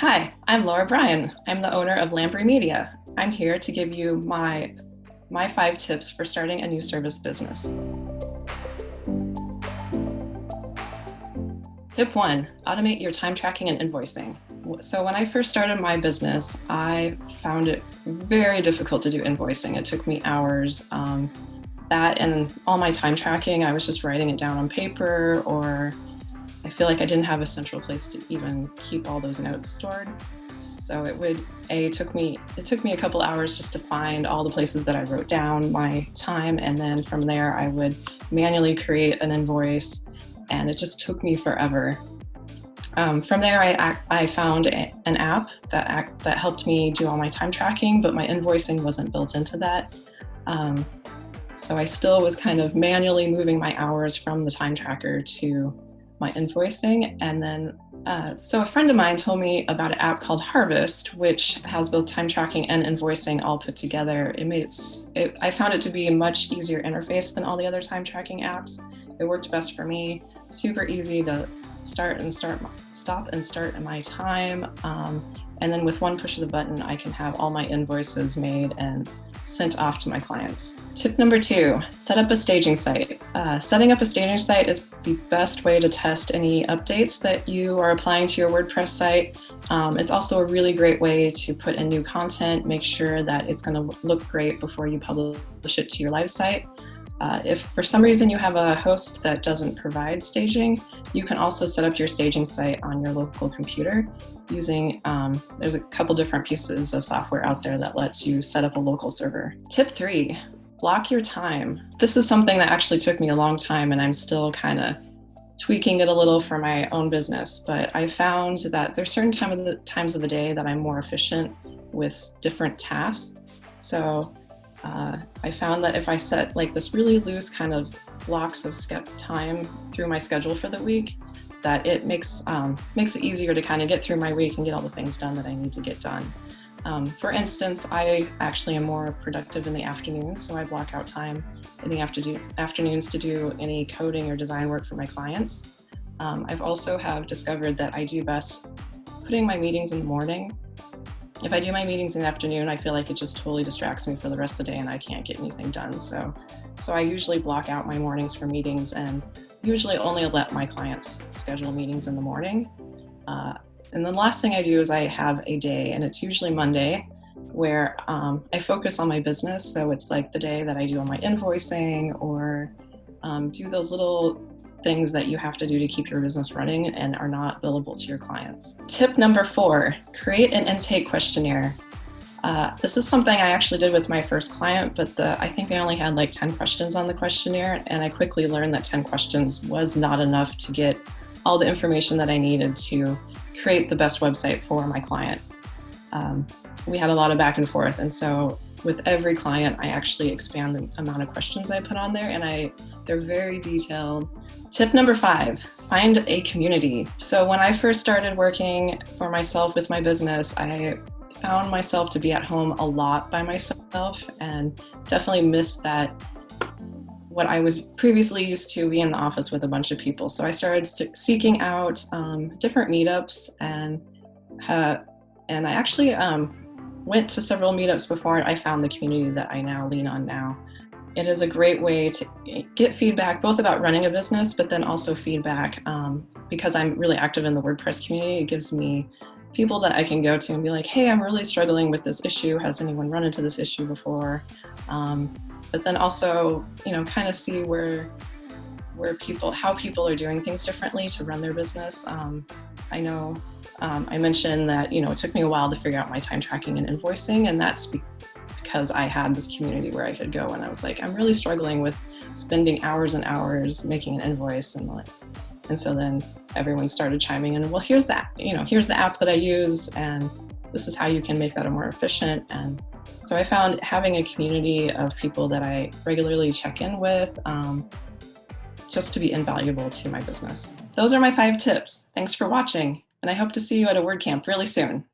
Hi, I'm Laura Bryan. I'm the owner of Lamprey Media. I'm here to give you my 5 tips for starting a new service business. Tip 1, automate your time tracking and invoicing. So when I first started my business, I found it very difficult to do invoicing. It took me hours. That and all my time tracking, I was just writing it down on paper, or I feel like I didn't have a central place to even keep all those notes stored. So it took me a couple hours just to find all the places that I wrote down my time, and then from there I would manually create an invoice, and it just took me forever. From there, I found an app that helped me do all my time tracking, but my invoicing wasn't built into that. So I still was kind of manually moving my hours from the time tracker to my invoicing. And then, so a friend of mine told me about an app called Harvest, which has both time tracking and invoicing all put together. I found it to be a much easier interface than all the other time tracking apps. It worked best for me. Super easy to stop and start in my time. And then with one push of the button, I can have all my invoices made and sent off to my clients. Tip number 2, set up a staging site. Setting up a staging site is the best way to test any updates that you are applying to your WordPress site. It's also a really great way to put in new content, make sure that it's going to look great before you publish it to your live site. If for some reason you have a host that doesn't provide staging, you can also set up your staging site on your local computer using, there's a couple different pieces of software out there that lets you set up a local server. Tip 3, block your time. This is something that actually took me a long time, and I'm still kind of tweaking it a little for my own business, but I found that there's certain times of the day that I'm more efficient with different tasks. So I found that if I set like this really loose kind of blocks of time through my schedule for the week, that it makes it easier to kind of get through my week and get all the things done that I need to get done. For instance, I actually am more productive in the afternoons, so I block out time in the afternoons to do any coding or design work for my clients. I've also discovered that I do best putting my meetings in the morning. If I do my meetings in the afternoon, I feel like it just totally distracts me for the rest of the day and I can't get anything done. So I usually block out my mornings for meetings, and usually only let my clients schedule meetings in the morning. And the last thing I do is I have a day, and it's usually Monday, where I focus on my business. So it's like the day that I do all my invoicing, or do those little things that you have to do to keep your business running and are not billable to your clients. Tip number 4, create an intake questionnaire. This is something I actually did with my first client, but I think I only had like 10 questions on the questionnaire, and I quickly learned that 10 questions was not enough to get all the information that I needed to create the best website for my client. We had a lot of back and forth, and so with every client, I actually expand the amount of questions I put on there, and they're very detailed. Tip number 5, find a community. So when I first started working for myself with my business, I found myself to be at home a lot by myself, and definitely missed that, what I was previously used to be in the office with a bunch of people. So I started seeking out different meetups, and I actually went to several meetups before I found the community that I now lean on now. It is a great way to get feedback, both about running a business, but then also feedback, because I'm really active in the WordPress community. It gives me people that I can go to and be like, hey, I'm really struggling with this issue. Has anyone run into this issue before? But then also, kind of see how people are doing things differently to run their business. I know I mentioned that, it took me a while to figure out my time tracking and invoicing, and that's because I had this community where I could go, and I was like, I'm really struggling with spending hours and hours making an invoice, and so then everyone started chiming in, well, here's the app that I use, and this is how you can make that more efficient. And so I found having a community of people that I regularly check in with just to be invaluable to my business. Those are my 5 tips. Thanks for watching, and I hope to see you at a WordCamp really soon.